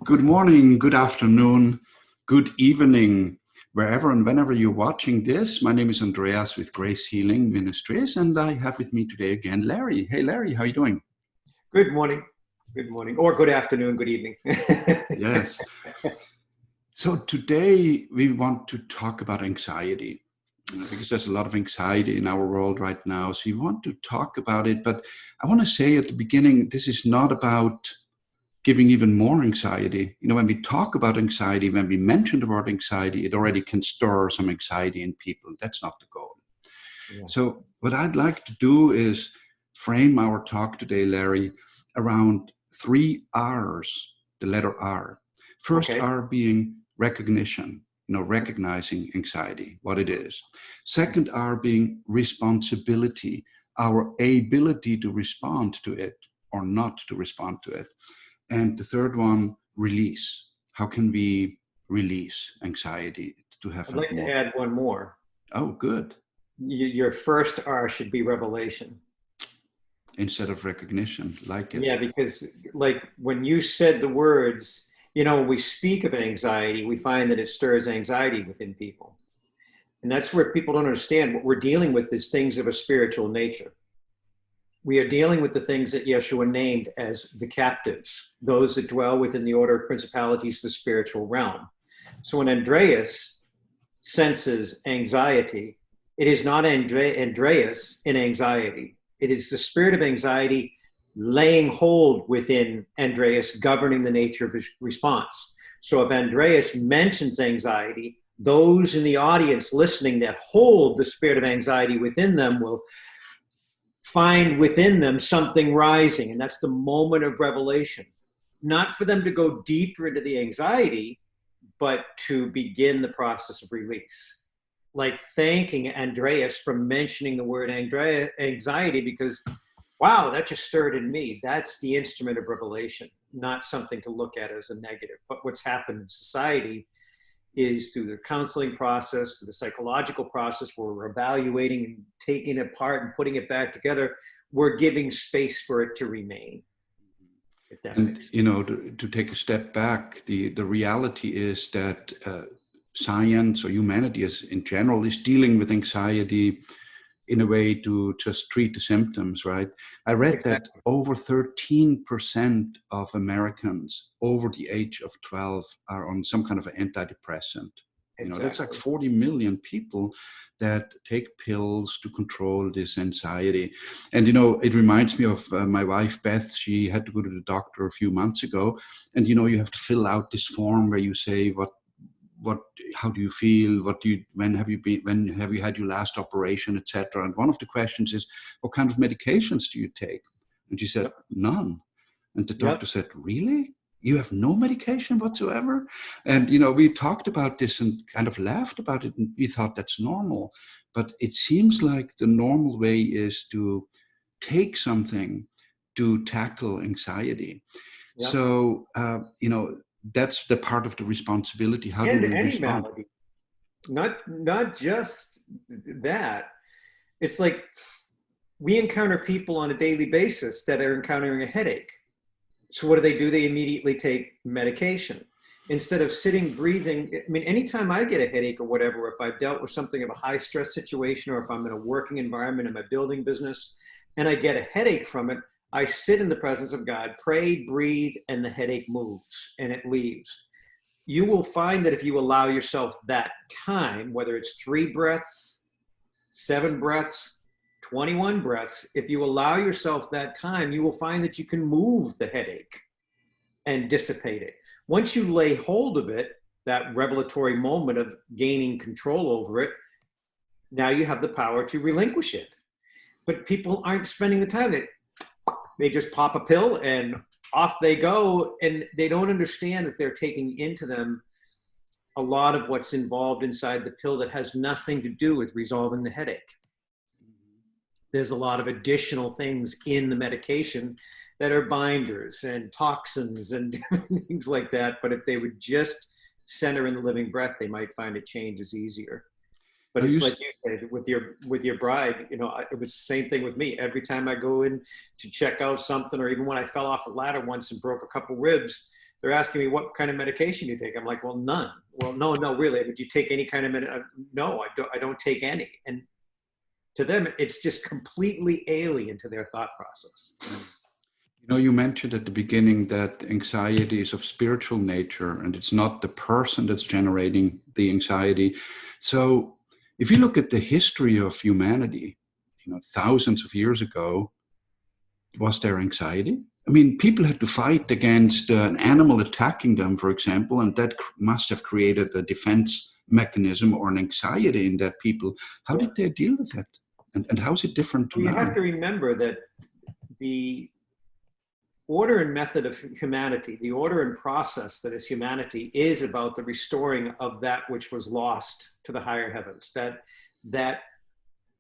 Good morning, good afternoon, good evening, wherever and whenever you're watching this. My name is Andreas with Grace Healing Ministries, and I have with me today again Larry. Hey, Larry, how are you doing? Good morning. Good morning, or good afternoon, good evening. Yes. So today we want to talk about anxiety because there's a lot of anxiety in our world right now. So we want to talk about it, but I want to say at the beginning, this is not about giving even more anxiety. You know, when we talk about anxiety, when we mention the word anxiety, it already can stir some anxiety in people. That's not the goal. Yeah. So what I'd like to do is frame our talk today, Larry, around 3 R's, the letter R. First Okay. R being recognition, recognizing anxiety, what it is. Second R being responsibility, our ability to respond to it or not to respond to it. And the third one, release. How can we release anxiety to have I'd a like to more? add one more. Oh, good. Your first R should be revelation. Instead of recognition, like it. Yeah, because like when you said the words, when we speak of anxiety, we find that it stirs anxiety within people. And that's where people don't understand what we're dealing with is things of a spiritual nature. We are dealing with the things that Yeshua named as the captives, those that dwell within the order of principalities, the spiritual realm. So when Andreas senses anxiety, it is not Andreas in anxiety. It is the spirit of anxiety laying hold within Andreas, governing the nature of his response. So if Andreas mentions anxiety, those in the audience listening that hold the spirit of anxiety within them will find within them something rising. And that's the moment of revelation. Not for them to go deeper into the anxiety, but to begin the process of release. Like thanking Andreas for mentioning the word anxiety because, wow, that just stirred in me. That's the instrument of revelation, not something to look at as a negative. But what's happened in society is through the counseling process, through the psychological process, where we're evaluating and taking it apart and putting it back together, we're giving space for it to remain. If that makes sense. To take a step back, the reality is that science or humanity in general is dealing with anxiety in a way to just treat the symptoms, right? I read that over 13% of Americans over the age of 12 are on some kind of an antidepressant. That's like 40 million people that take pills to control this anxiety. And, it reminds me of my wife, Beth. She had to go to the doctor a few months ago. And, you have to fill out this form where you say how do you feel? When have you had your last operation, etc. And one of the questions is, what kind of medications do you take? And she said, none. And the doctor said, really? You have no medication whatsoever? And, we talked about this and kind of laughed about it. And we thought that's normal. But it seems like the normal way is to take something to tackle anxiety. Yep. So, that's the part of the responsibility. How do we respond? Malady. Not just that. It's like we encounter people on a daily basis that are encountering a headache. So what do? They immediately take medication instead of sitting, breathing. I mean, anytime I get a headache or whatever, if I've dealt with something of a high stress situation, or if I'm in a working environment in my building business and I get a headache from it, I sit in the presence of God, pray, breathe, and the headache moves and it leaves. You will find that if you allow yourself that time, whether it's 3 breaths, 7 breaths, 21 breaths, if you allow yourself that time, you will find that you can move the headache and dissipate it. Once you lay hold of it, that revelatory moment of gaining control over it, now you have the power to relinquish it. But people aren't spending the time. They just pop a pill and off they go, and they don't understand that they're taking into them a lot of what's involved inside the pill that has nothing to do with resolving the headache. There's a lot of additional things in the medication that are binders and toxins and different things like that. But if they would just center in the living breath, they might find it changes easier. But it's like you said with your bride, it was the same thing with me. Every time I go in to check out something, or even when I fell off a ladder once and broke a couple ribs, they're asking me what kind of medication you take. I'm like, well, none. Well, no, really. Would you take any kind of medication? No, I don't take any. And to them, it's just completely alien to their thought process. You know, you mentioned at the beginning that anxiety is of spiritual nature and it's not the person that's generating the anxiety. So if you look at the history of humanity, you know, thousands of years ago, was there anxiety? I mean, people had to fight against an animal attacking them, for example, and that must have created a defense mechanism or an anxiety in that people. How did they deal with that? And how is it different to Well, you now? have to remember that the order and method of humanity, the order and process that is humanity, is about the restoring of that which was lost to the higher heavens, that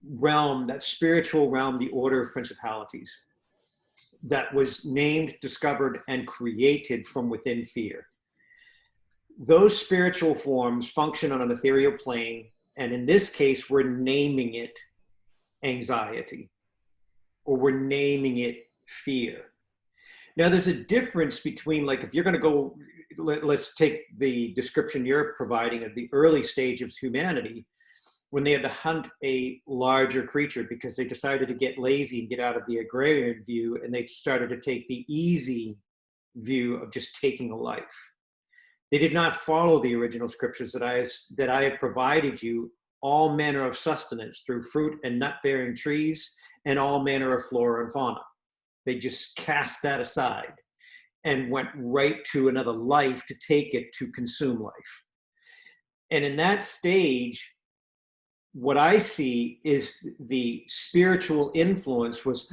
realm, that spiritual realm, the order of principalities, that was named, discovered, and created from within fear. Those spiritual forms function on an ethereal plane, and in this case, we're naming it anxiety, or we're naming it fear. Now, there's a difference between, like, if you're going to go, let's take the description you're providing of the early stage of humanity, when they had to hunt a larger creature because they decided to get lazy and get out of the agrarian view, and they started to take the easy view of just taking a life. They did not follow the original scriptures that I have provided you, all manner of sustenance through fruit and nut-bearing trees and all manner of flora and fauna. They just cast that aside and went right to another life to take it to consume life. And in that stage, what I see is the spiritual influence was,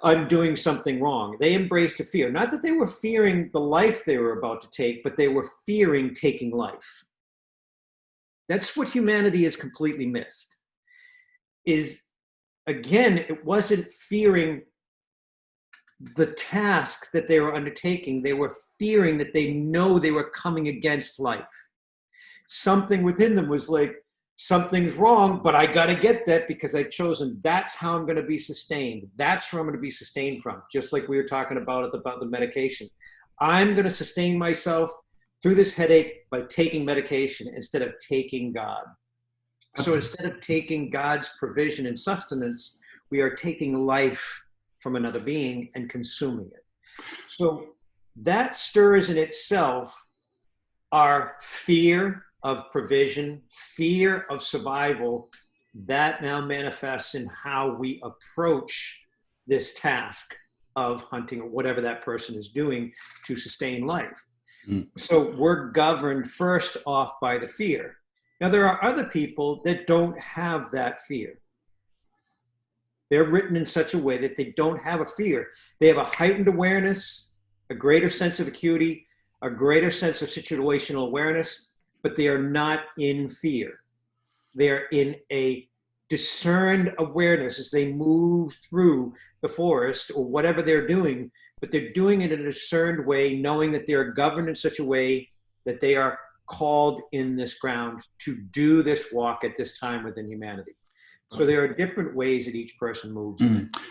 I'm doing something wrong. They embraced a fear. Not that they were fearing the life they were about to take, but they were fearing taking life. That's what humanity has completely missed. Is, again, it wasn't fearing the task that they were undertaking. They were fearing that they know they were coming against life. Something within them was like, something's wrong, but I got to get that because I've chosen. That's how I'm going to be sustained. That's where I'm going to be sustained from. Just like we were talking about the medication. I'm going to sustain myself through this headache by taking medication instead of taking God. So instead of taking God's provision and sustenance, we are taking life from another being and consuming it. So that stirs in itself our fear of provision, fear of survival, that now manifests in how we approach this task of hunting or whatever that person is doing to sustain life. So we're governed first off by the fear. Now, there are other people that don't have that fear. They're written in such a way that they don't have a fear. They have a heightened awareness, a greater sense of acuity, a greater sense of situational awareness, but they are not in fear. They are in a discerned awareness as they move through the forest or whatever they're doing, but they're doing it in a discerned way, knowing that they are governed in such a way that they are called in this ground to do this walk at this time within humanity. So there are different ways that each person moves.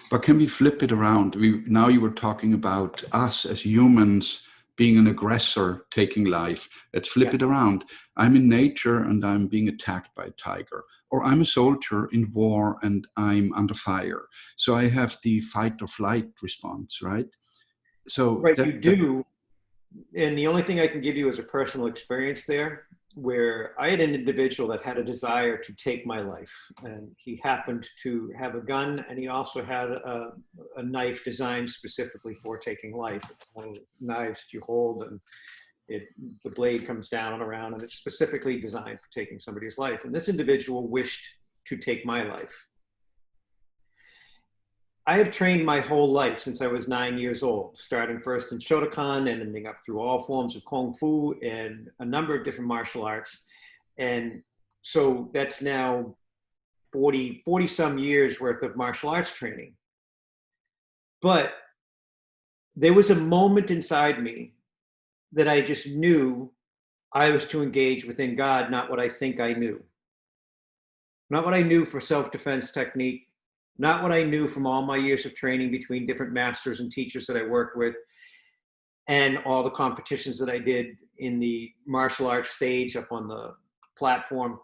But can we flip it around? Now you were talking about us as humans being an aggressor taking life. Let's flip it around. I'm in nature and I'm being attacked by a tiger. Or I'm a soldier in war and I'm under fire. So I have the fight or flight response, right? So right, you do. And the only thing I can give you is a personal experience there, where I had an individual that had a desire to take my life. And he happened to have a gun, and he also had a knife designed specifically for taking life. It's one of the knives that you hold, and the blade comes down and around, and it's specifically designed for taking somebody's life. And this individual wished to take my life. I have trained my whole life since I was 9 years old, starting first in Shotokan and ending up through all forms of Kung Fu and a number of different martial arts. And so that's now 40 some years worth of martial arts training. But there was a moment inside me that I just knew I was to engage within God, not what I think I knew. Not what I knew for self-defense technique, not what I knew from all my years of training between different masters and teachers that I worked with. and all the competitions that I did in the martial arts stage up on the platform,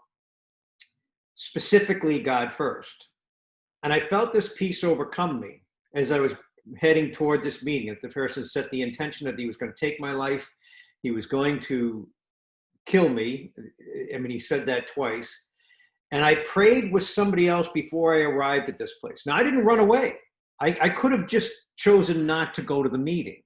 specifically God first. And I felt this peace overcome me as I was heading toward this meeting. If the person set the intention that he was going to take my life, he was going to kill me. I mean, he said that twice. And I prayed with somebody else before I arrived at this place. Now, I didn't run away. I could have just chosen not to go to the meeting.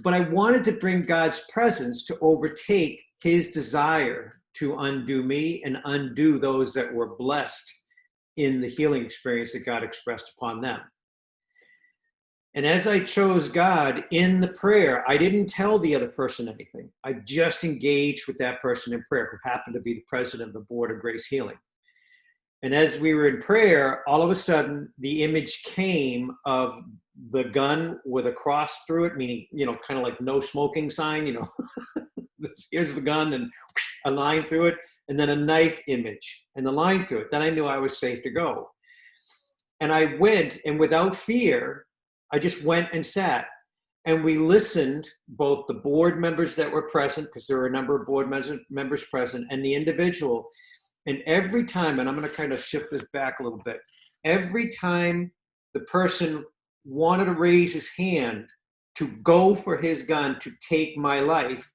But I wanted to bring God's presence to overtake his desire to undo me and undo those that were blessed in the healing experience that God expressed upon them. And as I chose God in the prayer, I didn't tell the other person anything. I just engaged with that person in prayer, who happened to be the president of the board of Grace Healing. And as we were in prayer, all of a sudden, the image came of the gun with a cross through it, meaning, kind of like no smoking sign, here's the gun and a line through it, and then a knife image and the line through it. Then I knew I was safe to go. And I went, and without fear, I just went and sat. And we listened, both the board members that were present, because there were a number of board members present, and the individual. And every time, and I'm going to kind of shift this back a little bit, every time the person wanted to raise his hand to go for his gun to take my life,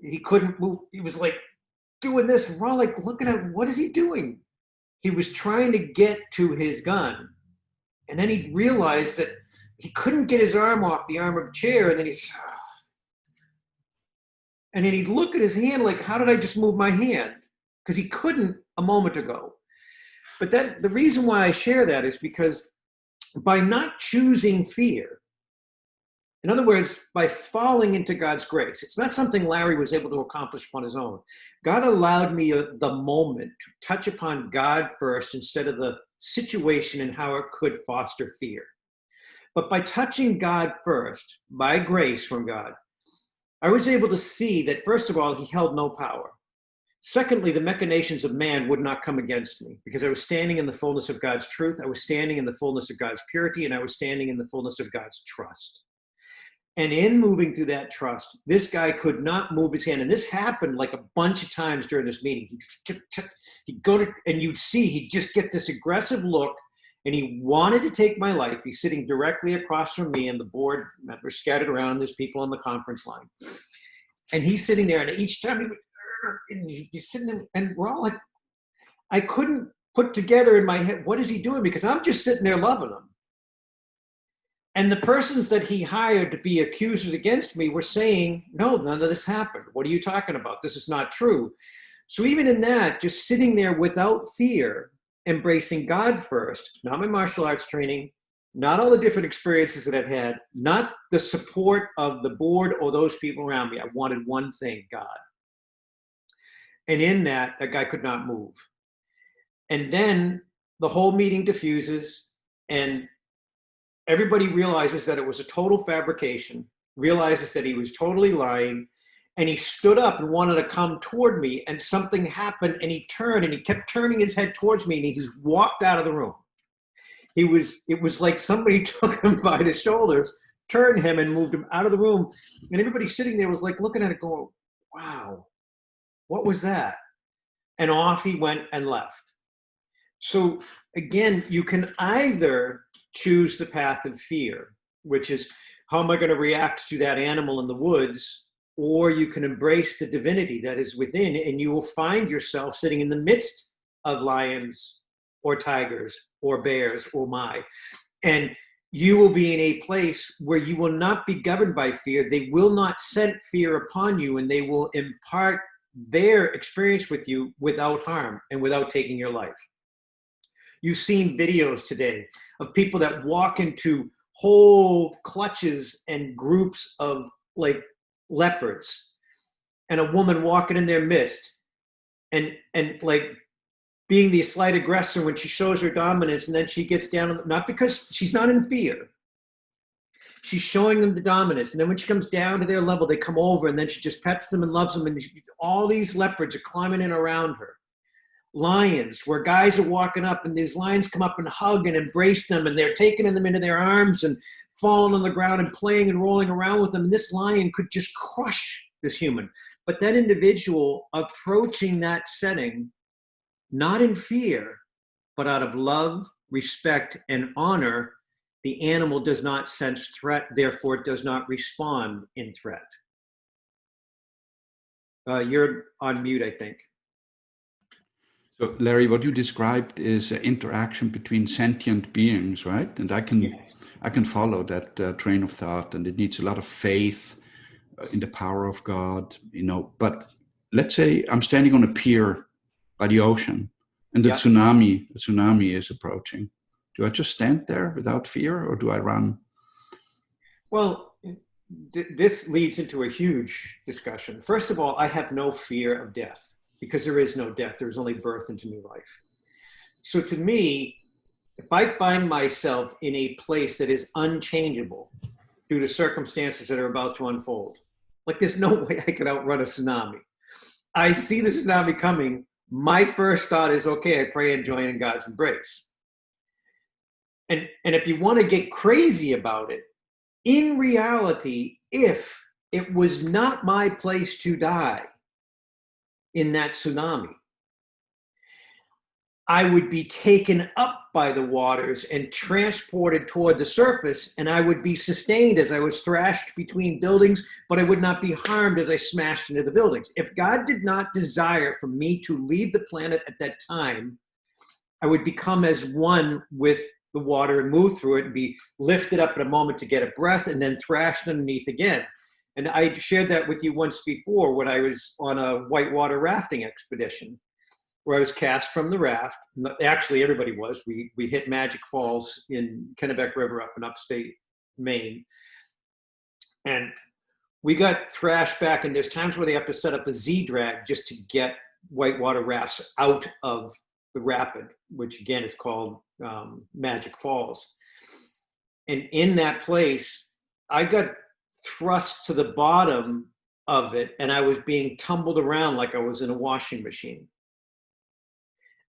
he couldn't move. He was like doing this, and we're all like looking at, what is he doing? He was trying to get to his gun. And then he realized that he couldn't get his arm off the arm of a chair, and then he'd look at his hand like, how did I just move my hand? Because he couldn't a moment ago. But the reason why I share that is because by not choosing fear, in other words, by falling into God's grace, it's not something Larry was able to accomplish on his own. God allowed me the moment to touch upon God first instead of the situation and how it could foster fear. But by touching God first, by grace from God, I was able to see that, first of all, he held no power. Secondly, the machinations of man would not come against me, because I was standing in the fullness of God's truth, I was standing in the fullness of God's purity, and I was standing in the fullness of God's trust. And in moving through that trust, this guy could not move his hand. And this happened like a bunch of times during this meeting. He'd go to, and you'd see, he'd just get this aggressive look, and he wanted to take my life. He's sitting directly across from me, and the board members scattered around. There's people on the conference line. And he's sitting there, and each time he would, and he's sitting there, and we're all like, I couldn't put together in my head, what is he doing? Because I'm just sitting there loving him. And the persons that he hired to be accusers against me were saying, no, none of this happened. What are you talking about? This is not true. So even in that, just sitting there without fear, embracing God first, not my martial arts training, not all the different experiences that I've had, not the support of the board or those people around me. I wanted one thing, God. And in that guy could not move. And then the whole meeting diffuses, and everybody realizes that it was a total fabrication, realizes that he was totally lying, and he stood up and wanted to come toward me, and something happened, and he turned, and he kept turning his head towards me, and he just walked out of the room. It was like somebody took him by the shoulders, turned him, and moved him out of the room, and everybody sitting there was like looking at it going, wow, what was that? And off he went and left. So again, you can either choose the path of fear, which is, how am I going to react to that animal in the woods? Or you can embrace the divinity that is within, and you will find yourself sitting in the midst of lions or tigers or bears or and you will be in a place where you will not be governed by fear. They will not send fear upon you, and they will impart their experience with you without harm and without taking your life. You've seen videos today of people that walk into whole clutches and groups of like leopards, and a woman walking in their midst and like being the slight aggressor when she shows her dominance, and then she gets down, not because she's not in fear. She's showing them the dominance, and then when she comes down to their level, they come over, and then she just pets them and loves them, and all these leopards are climbing in around her. lions where guys are walking up and these lions come up and hug and embrace them, and they're taking them into their arms and falling on the ground and playing and rolling around with them. And this lion could just crush this human. But that individual approaching that setting, not in fear, but out of love, respect, and honor, the animal does not sense threat, therefore it does not respond in threat. You're on mute, I think. So, Larry, what you described is an interaction between sentient beings, right? And I can follow that train of thought, and it needs a lot of faith in the power of God, But let's say I'm standing on a pier by the ocean, and the tsunami is approaching. Do I just stand there without fear, or do I run? Well, this leads into a huge discussion. First of all, I have no fear of death, because there is no death. There is only birth into new life. So to me, if I find myself in a place that is unchangeable due to circumstances that are about to unfold, like there's no way I could outrun a tsunami. I see the tsunami coming. My first thought is, okay, I pray and join in God's embrace. And if you want to get crazy about it, in reality, if it was not my place to die in that tsunami, I would be taken up by the waters and transported toward the surface, and I would be sustained as I was thrashed between buildings, but I would not be harmed as I smashed into the buildings. If God did not desire for me to leave the planet at that time, I would become as one with the water and move through it and be lifted up in a moment to get a breath and then thrashed underneath again. And I shared that with you once before when I was on a whitewater rafting expedition, where I was cast from the raft. Actually, everybody was. We hit Magic Falls in Kennebec River up in upstate Maine. And we got thrashed back, and there's times where they have to set up a Z-drag just to get whitewater rafts out of the rapid, which again is called Magic Falls. And in that place, I got thrust to the bottom of it, and I was being tumbled around like I was in a washing machine.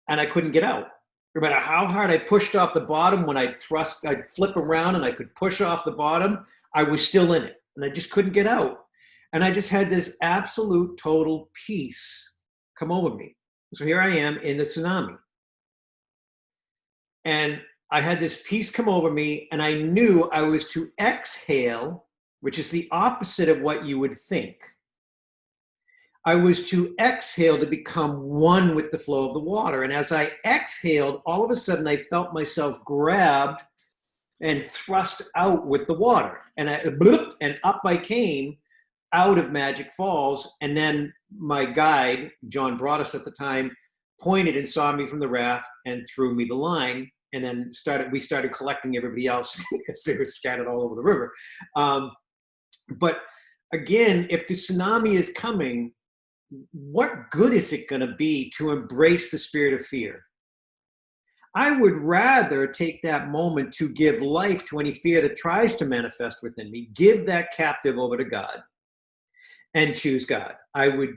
And I couldn't get out. No matter how hard I pushed off the bottom, when I'd flip around and I could push off the bottom, I was still in it. And I just couldn't get out. And I just had this absolute total peace come over me. So here I am in the tsunami. And I had this peace come over me, and I knew I was to exhale, which is the opposite of what you would think. I was to exhale to become one with the flow of the water. And as I exhaled, all of a sudden I felt myself grabbed and thrust out with the water. And up I came out of Magic Falls. And then my guide, John Broadus at the time, pointed and saw me from the raft and threw me the line. And then we started collecting everybody else because they were scattered all over the river. But again, if the tsunami is coming, what good is it going to be to embrace the spirit of fear? I would rather take that moment to give life to any fear that tries to manifest within me, give that captive over to God, and choose God. I would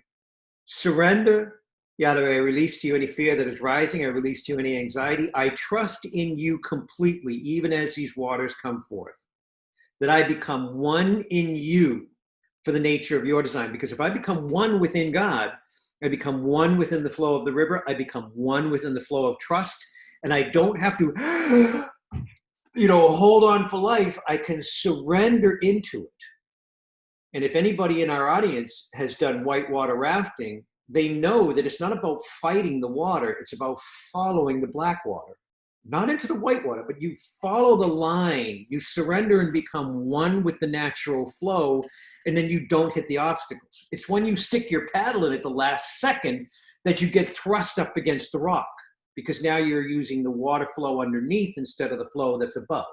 surrender. Yahweh, I release to you any fear that is rising. I release to you any anxiety. I trust in you completely, even as these waters come forth, that I become one in you for the nature of your design. Because if I become one within God, I become one within the flow of the river. I become one within the flow of trust. And I don't have to, hold on for life. I can surrender into it. And if anybody in our audience has done whitewater rafting, they know that it's not about fighting the water. It's about following the black water. Not into the whitewater, but you follow the line. You surrender and become one with the natural flow, and then you don't hit the obstacles. It's when you stick your paddle in at the last second that you get thrust up against the rock, because now you're using the water flow underneath instead of the flow that's above.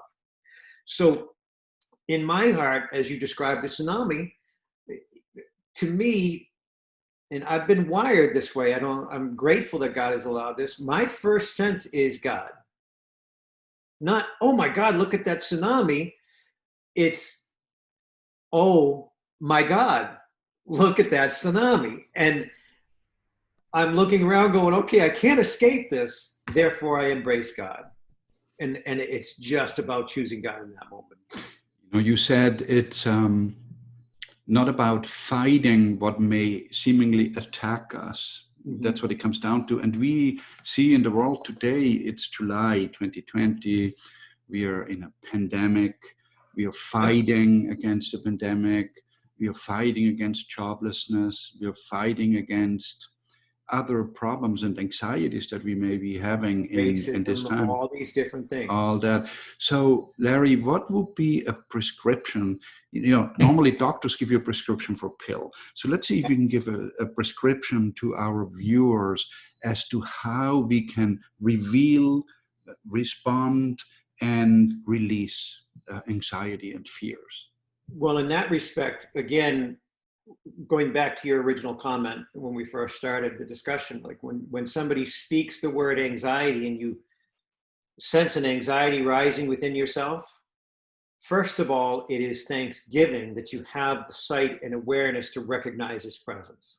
So in my heart, as you described the tsunami, to me, and I've been wired this way, I'm grateful that God has allowed this. My first sense is God. Not, oh my God, look at that tsunami. It's, oh my God, look at that tsunami. And I'm looking around going, okay, I can't escape this. Therefore, I embrace God. And it's just about choosing God in that moment. You said it's not about fighting what may seemingly attack us. Mm-hmm. That's what it comes down to. And we see in the world today, it's July 2020. We are in a pandemic. We are fighting against the pandemic. We are fighting against joblessness. We are fighting against other problems and anxieties that we may be having in this time. All these different things. All that. So, Larry, what would be a prescription? Normally doctors give you a prescription for a pill. So let's see if we can give a prescription to our viewers as to how we can reveal, respond, and release anxiety and fears. Well, in that respect, again, going back to your original comment when we first started the discussion, like when somebody speaks the word anxiety and you sense an anxiety rising within yourself, first of all, it is thanksgiving that you have the sight and awareness to recognize its presence.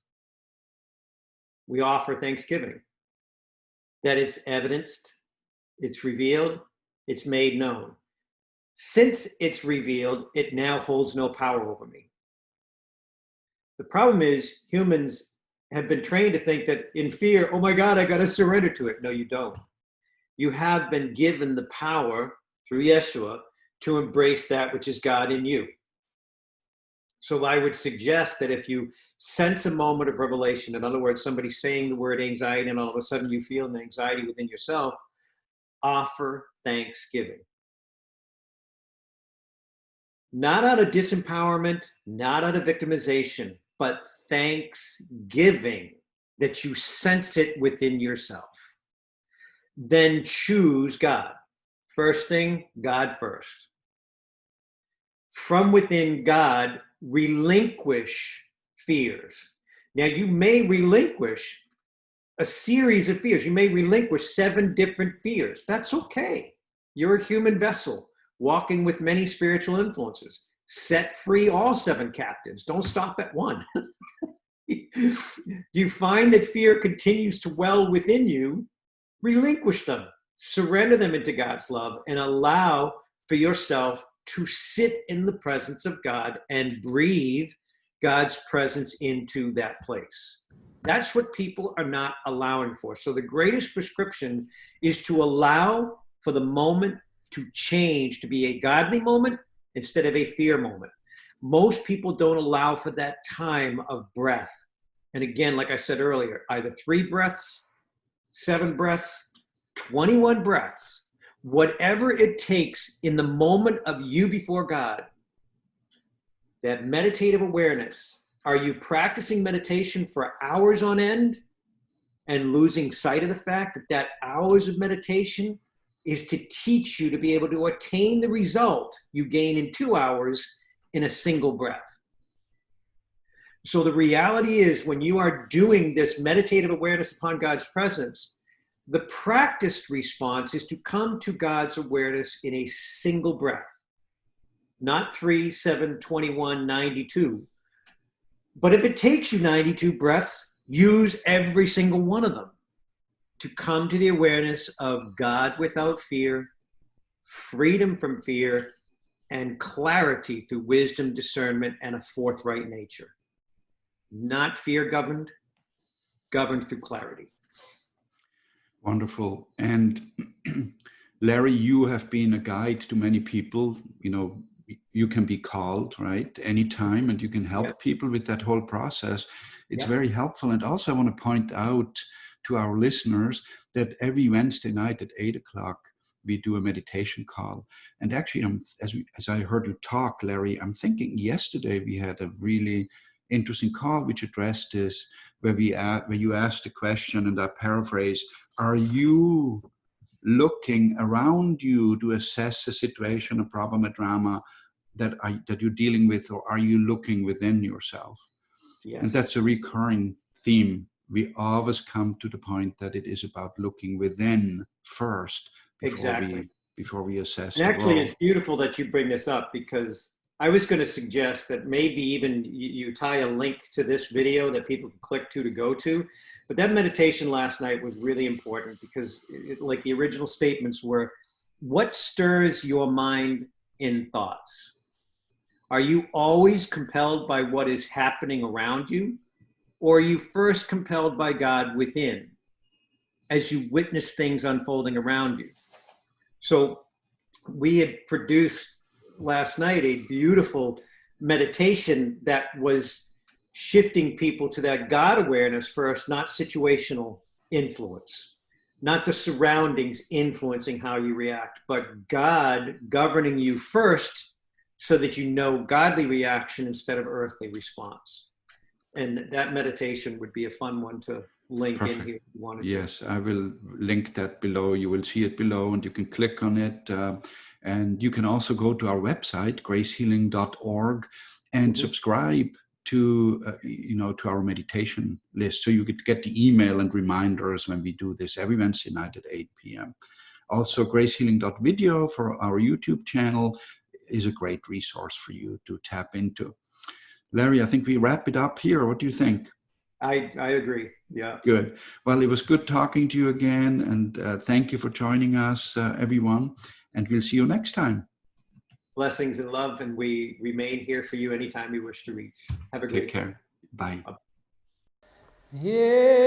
We offer thanksgiving that it's evidenced, it's revealed, it's made known. Since it's revealed, it now holds no power over me. The problem is humans have been trained to think that in fear, oh my God, I got to surrender to it. No, you don't. You have been given the power through Yeshua to embrace that which is God in you. So I would suggest that if you sense a moment of revelation, in other words, somebody saying the word anxiety and all of a sudden you feel an anxiety within yourself, offer thanksgiving. Not out of disempowerment, not out of victimization, but thanksgiving that you sense it within yourself. Then choose God. First thing, God first. From within God, relinquish fears. Now, you may relinquish a series of fears. You may relinquish 7 different fears. That's okay. You're a human vessel walking with many spiritual influences. Set free all 7 captives. Don't stop at 1. Do you find that fear continues to well within you? Relinquish them. Surrender them into God's love and allow for yourself to sit in the presence of God and breathe God's presence into that place. That's what people are not allowing for. So the greatest prescription is to allow for the moment to change, to be a godly moment instead of a fear moment. Most people don't allow for that time of breath. And again, like I said earlier, either 3 breaths, 7 breaths, 21 breaths, whatever it takes in the moment of you before God, that meditative awareness. Are you practicing meditation for hours on end and losing sight of the fact that that hours of meditation is to teach you to be able to attain the result you gain in 2 hours in a single breath? So the reality is, when you are doing this meditative awareness upon God's presence, the practiced response is to come to God's awareness in a single breath. Not 3, 7, 21, 92. But if it takes you 92 breaths, use every single one of them to come to the awareness of God without fear, freedom from fear, and clarity through wisdom, discernment, and a forthright nature. Not fear governed, governed through clarity. Wonderful. And Larry, you have been a guide to many people. You can be called, right, anytime, and you can help people with that whole process. It's very helpful. And also I want to point out to our listeners that every Wednesday night at 8:00, we do a meditation call. And actually, as I heard you talk, Larry, I'm thinking yesterday we had a really interesting call which addressed this, where you asked the question, and I paraphrase, are you looking around you to assess a situation, a problem, a drama that you're dealing with, or are you looking within yourself? Yes. And that's a recurring theme. We always come to the point that it is about looking within first before we assess. And actually, the world. it's beautiful that you bring this up, because I was going to suggest that maybe even you tie a link to this video that people can click to go to. But that meditation last night was really important because like the original statements were, what stirs your mind in thoughts? Are you always compelled by what is happening around you? Or are you first compelled by God within as you witness things unfolding around you? So we had produced last night a beautiful meditation that was shifting people to that God awareness first, not situational influence, not the surroundings influencing how you react, but God governing you first so that you know godly reaction instead of earthly response. And that meditation would be a fun one to link Perfect. in here if you wanted. Yes, I will link that below. You will see it below and you can click on it. And you can also go to our website, gracehealing.org, and subscribe to, to our meditation list. So you could get the email and reminders when we do this every Wednesday night at 8 p.m. Also, gracehealing.video for our YouTube channel is a great resource for you to tap into. Larry, I think we wrap it up here. What do you think? I agree. Yeah. Good. Well, it was good talking to you again. And thank you for joining us, everyone. And we'll see you next time. Blessings and love. And we remain here for you anytime you wish to reach. Have a great Take care. Bye. Yeah.